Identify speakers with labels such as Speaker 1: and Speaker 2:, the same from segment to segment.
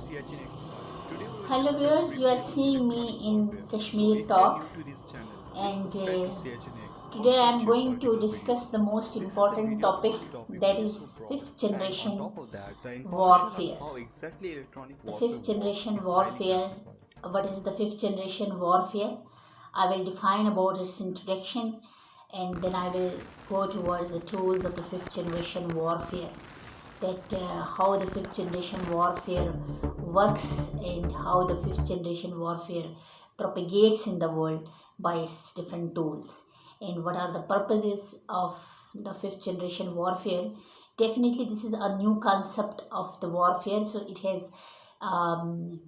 Speaker 1: Today we will
Speaker 2: Hello
Speaker 1: discuss
Speaker 2: viewers, you are
Speaker 1: briefly on
Speaker 2: seeing
Speaker 1: electronic
Speaker 2: me in
Speaker 1: warfare. So
Speaker 2: Kashmir
Speaker 1: if you are
Speaker 2: Talk,
Speaker 1: new to this channel, please
Speaker 2: and
Speaker 1: subscribe to CHNX or
Speaker 2: today I am
Speaker 1: search your
Speaker 2: going to
Speaker 1: particular
Speaker 2: discuss
Speaker 1: videos.
Speaker 2: the most
Speaker 1: This is a
Speaker 2: important
Speaker 1: video
Speaker 2: topic,
Speaker 1: on the topic
Speaker 2: that
Speaker 1: which is so
Speaker 2: is
Speaker 1: broad,
Speaker 2: fifth
Speaker 1: and on
Speaker 2: generation
Speaker 1: top of that, the information on
Speaker 2: warfare.
Speaker 1: how exactly electronic
Speaker 2: The
Speaker 1: warfare
Speaker 2: fifth
Speaker 1: works
Speaker 2: generation
Speaker 1: is highly
Speaker 2: warfare.
Speaker 1: classified.
Speaker 2: What is the fifth generation warfare? I will define about its introduction, and then I will go towards the tools of the fifth generation warfare, that how the fifth generation warfare works and how the fifth generation warfare propagates in the world by its different tools, and what are the purposes of the fifth generation warfare. Definitely this is a new concept of the warfare, so it has um,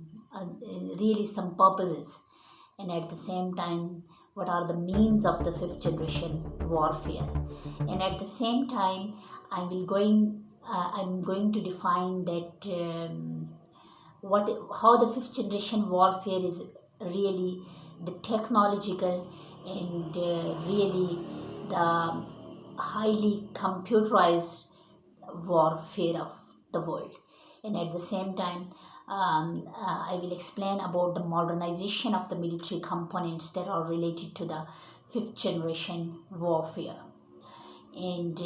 Speaker 2: really some purposes, and at the same time what are the means of the fifth generation warfare, and at the same time I'm going to define that what how the fifth generation warfare is really the technological and really the highly computerized warfare of the world, and at the same time I will explain about the modernization of the military components that are related to the fifth generation warfare, and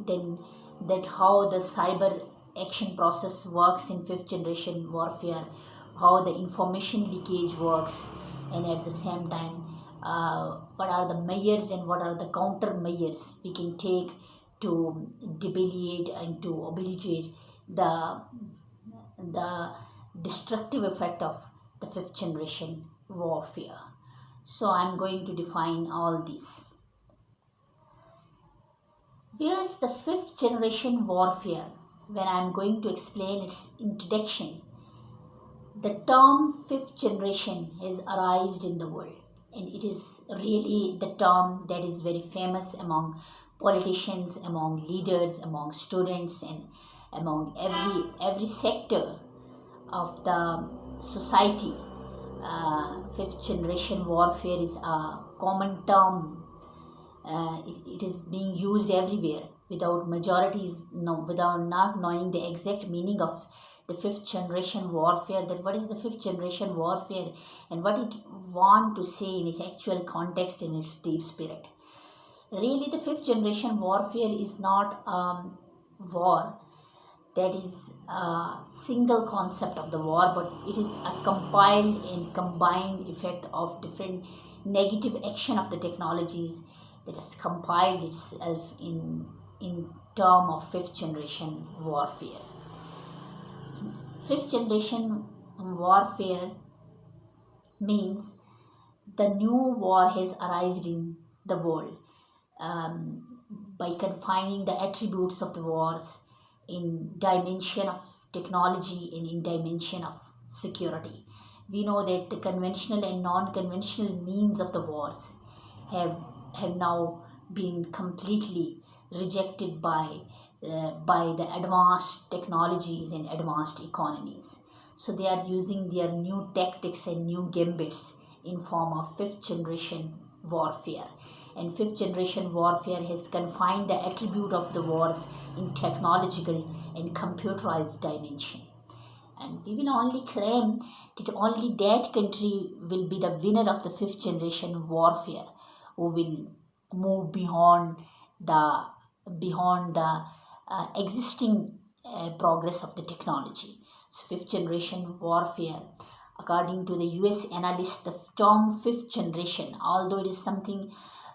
Speaker 2: then that how the cyber action process works in fifth generation warfare, how the information leakage works, and at the same time what are the measures and what are the counter measures we can take to debilitate and to obliterate the destructive effect of the fifth generation warfare. So I'm going to define all these. Here's the fifth generation warfare. When I'm going to explain its introduction, the term fifth generation has arisen in the world, and it is really the term that is very famous among politicians, among leaders, among students, and among every sector of the society. Fifth generation warfare is a common term. It is being used everywhere without majorities, no, without not knowing the exact meaning of the fifth generation warfare, that what is the fifth generation warfare and what it want to say in its actual context, in its deep spirit. Really, the fifth generation warfare is not war that is a single concept of the war, but it is a compiled and combined effect of different negative action of the technologies that has compiled itself in term of fifth generation warfare. Fifth generation warfare means the new war has arisen in the world, um, by confining the attributes of the wars in dimension of technology and in dimension of security. We know that the conventional and non-conventional means of the wars have have now been completely rejected by the advanced technologies and advanced economies. So they are using their new tactics and new gambits in form of fifth generation warfare. And fifth generation warfare has confined the attribute of the wars in technological and computerized dimension. And we will only claim that only that country will be the winner of the fifth generation warfare, who will move the beyond the existing progress of the technology. So fifth generation warfare, according to the US analyst, the term fifth generation, although it is something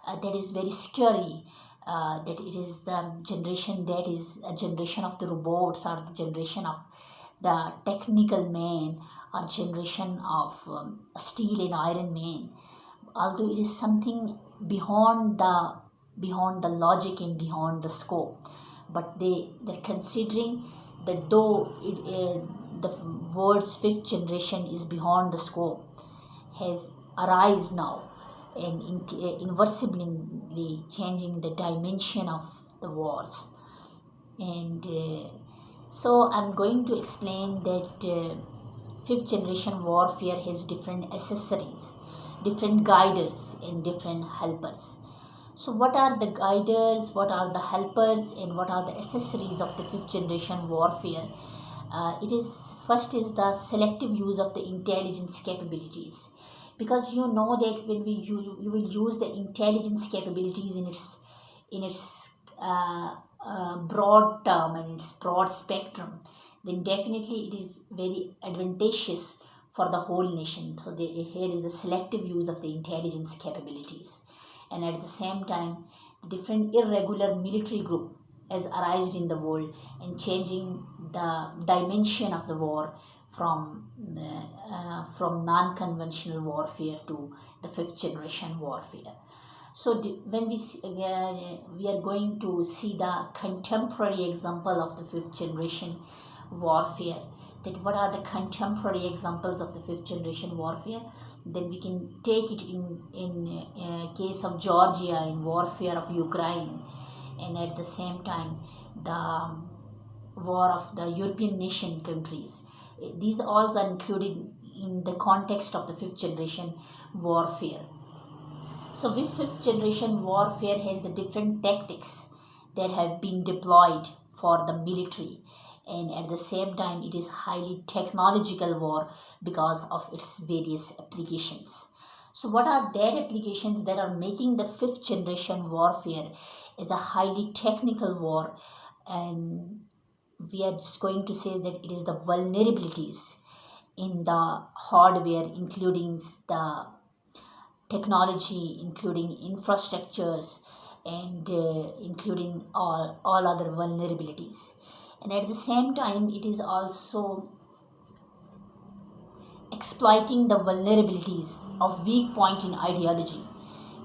Speaker 2: that is very scary, that it is the generation that is a generation of the robots, or the generation of the technical man, or generation of steel and iron man, although it is something beyond the logic and beyond the scope, but they're considering that though the words fifth generation is beyond the scope, has arisen now and inversibly changing the dimension of the wars. And so I'm going to explain that fifth generation warfare has different accessories, different guiders, and different helpers. So what are the guiders, what are the helpers, and what are the accessories of the fifth generation warfare? It is First is the selective use of the intelligence capabilities, because you know that when you will use the intelligence capabilities in its broad term and its broad spectrum, then definitely it is very advantageous for the whole nation. So here is the selective use of the intelligence capabilities, and at the same time, the different irregular military group has arisen in the world and changing the dimension of the war from non-conventional warfare to the fifth generation warfare. So when we are going to see the contemporary example of the fifth generation warfare, that what are the contemporary examples of the fifth generation warfare, then we can take it in case of Georgia in warfare of Ukraine, and at the same time the war of the European nation countries. These all are included in the context of the fifth generation warfare. So with fifth generation warfare has the different tactics that have been deployed for the military, and at the same time it is highly technological war because of its various applications. So what are that applications that are making the fifth generation warfare is a highly technical war? And we are just going to say that it is the vulnerabilities in the hardware, including the technology, including infrastructures, and including all other vulnerabilities. And at the same time, it is also exploiting the vulnerabilities of weak point in ideology.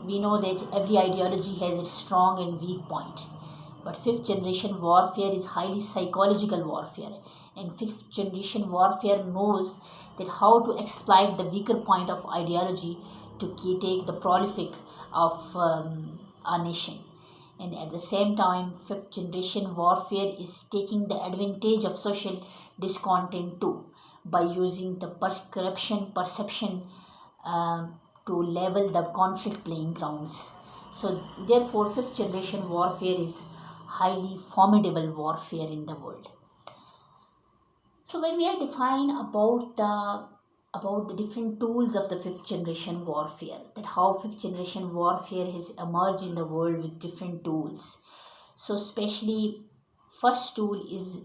Speaker 2: We know that every ideology has its strong and weak point, but fifth generation warfare is highly psychological warfare, and fifth generation warfare knows that how to exploit the weaker point of ideology to take the prolific of our nation. And at the same time, fifth generation warfare is taking the advantage of social discontent too, by using the corruption perception to level the conflict playing grounds. So therefore fifth generation warfare is highly formidable warfare in the world. So when we are defining about the different tools of the fifth generation warfare, that how fifth generation warfare has emerged in the world with different tools. So especially first tool is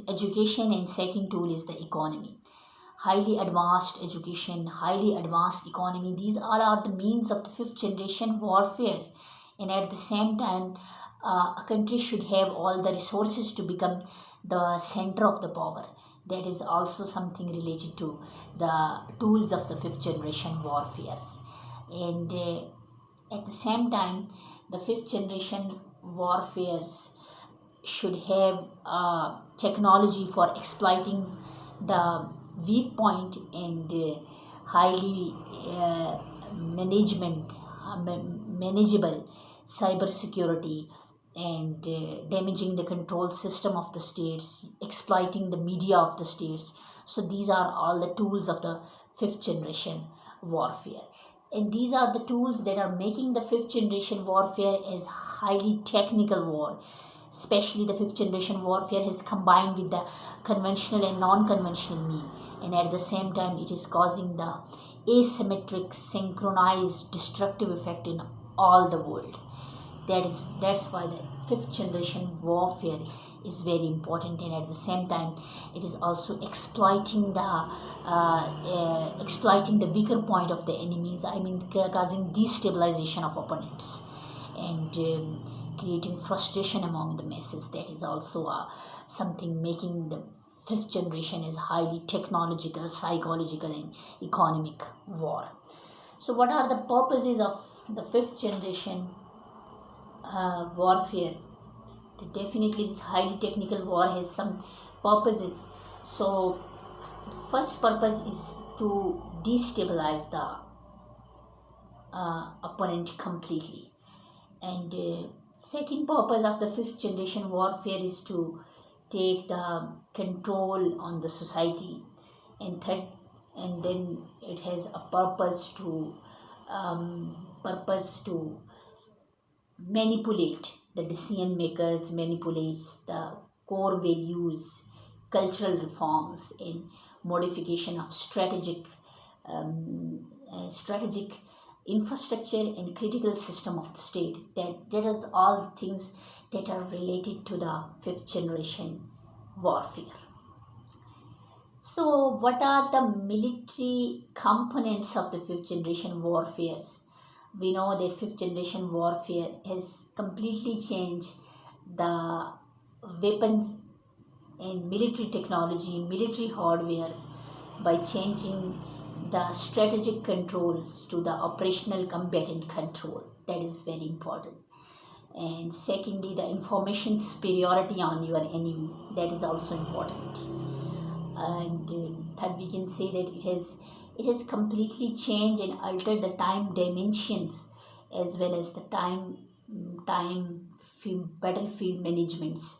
Speaker 2: education, and second tool is the economy. Highly advanced education, highly advanced economy, these all are the means of the fifth generation warfare. And at the same time, a country should have all the resources to become the center of the power. That is also something related to the tools of the fifth generation warfares. And at the same time, the fifth generation warfares should have technology for exploiting the weak point, and highly manageable cybersecurity, and damaging the control system of the states, exploiting the media of the states. So these are all the tools of the fifth generation warfare, and these are the tools that are making the fifth generation warfare as highly technical war. Especially the fifth generation warfare has combined with the conventional and non-conventional mean, and at the same time it is causing the asymmetric synchronized destructive effect in all the world. That's why the fifth generation warfare is very important, and at the same time it is also exploiting the weaker point of the enemies. I mean, causing destabilization of opponents, and creating frustration among the masses. That is also something making the fifth generation is highly technological, psychological, and economic war. So what are the purposes of the fifth generation warfare? Definitely this highly technical war has some purposes. So first purpose is to destabilize the opponent completely, and second purpose of the fifth generation warfare is to take the control on the society, and third, and then it has a purpose to manipulate the decision makers, manipulates the core values, cultural reforms, in modification of strategic infrastructure and critical system of the state. That is all things that are related to the fifth generation warfare. So, what are the military components of the fifth generation warfares? We know that fifth generation warfare has completely changed the weapons and military technology, military hardwares, by changing the strategic controls to the operational combatant control. That is very important. And secondly, the information superiority on your enemy. That is also important. And third, we can say that it has completely changed and altered the time dimensions, as well as the battlefield managements.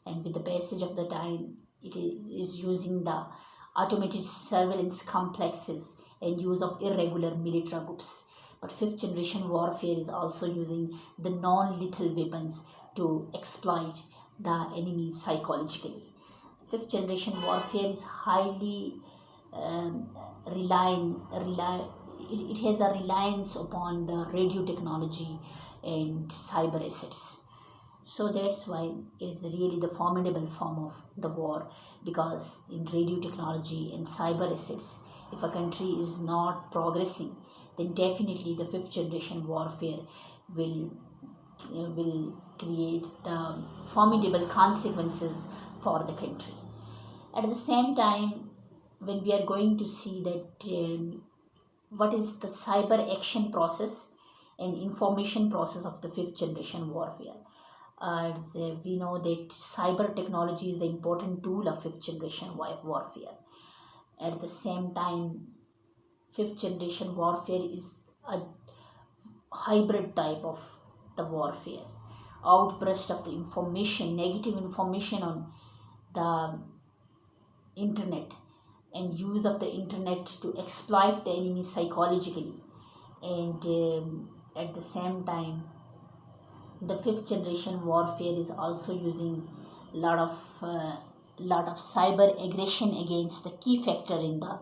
Speaker 2: And with the passage of the time, it is using the automated surveillance complexes and use of irregular military groups. But fifth generation warfare is also using the non-lethal weapons to exploit the enemy psychologically. Fifth generation warfare is highly um, it has a reliance upon the radio technology and cyber assets. So that's why it is really the formidable form of the war, because in radio technology and cyber assets, if a country is not progressing, then definitely the fifth generation warfare will will create the formidable consequences for the country. At the same time, when we are going to see that what is the cyber action process and information process of the fifth generation warfare, as we know that cyber technology is the important tool of fifth generation warfare. At the same time, fifth generation warfare is a hybrid type of the warfare, outburst of the information, negative information on the internet, and use of the internet to exploit the enemy psychologically. And at the same time, the fifth generation warfare is also using lot of cyber aggression against the key factor in the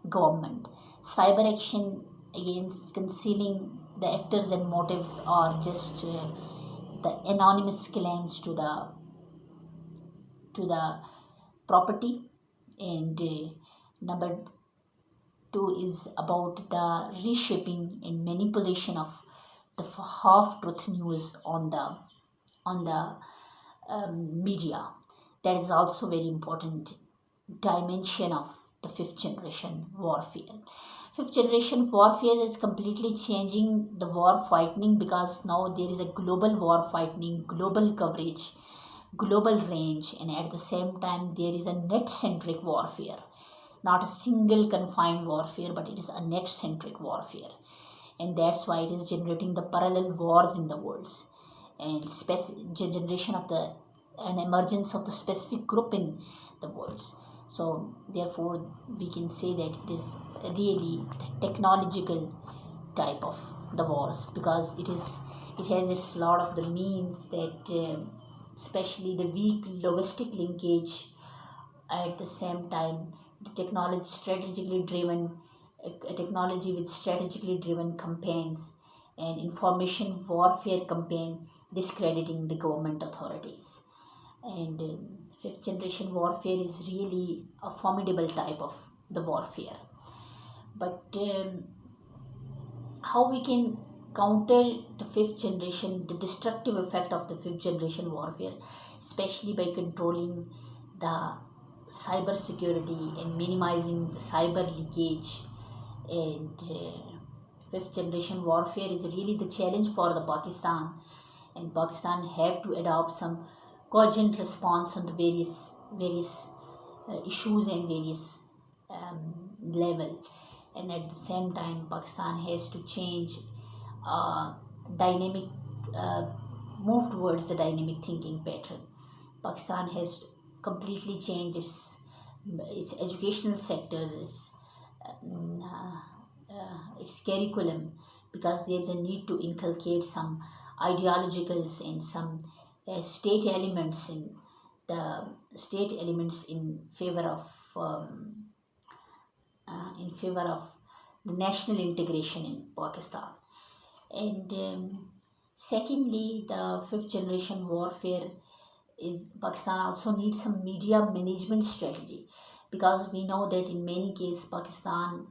Speaker 2: government. Cyber action against concealing the actors and motives, or just the anonymous claims to the property. And number two is about the reshaping and manipulation of the half truth news on the media. That is also very important dimension of the fifth generation warfare. Fifth generation warfare is completely changing the war fighting, because now there is a global war fighting, global coverage, global range, and at the same time there is a net centric warfare. Not a single confined warfare, but it is a net centric warfare. And that's why it is generating the parallel wars in the world, and generation of the an emergence of the specific group in the world. So therefore we can say that it is really the technological type of the wars, because it has its lot of the means that especially the weak logistic linkage. At the same time, the technology with strategically driven campaigns and information warfare campaign discrediting the government authorities. And fifth generation warfare is really a formidable type of the warfare. But how we can counter the destructive effect of the fifth generation warfare, especially by controlling the cyber security and minimizing the cyber leakage. And fifth generation warfare is really the challenge for the Pakistan, and Pakistan have to adopt some cogent response on the various issues and various level. And at the same time, Pakistan has to change dynamic move towards the dynamic thinking pattern. Pakistan has completely changed its educational sectors, its curriculum, because there is a need to inculcate some ideologicals and some state elements the state elements in favor of the national integration in Pakistan. And secondly, the fifth generation warfare is Pakistan also needs some media management strategy, because we know that in many cases Pakistan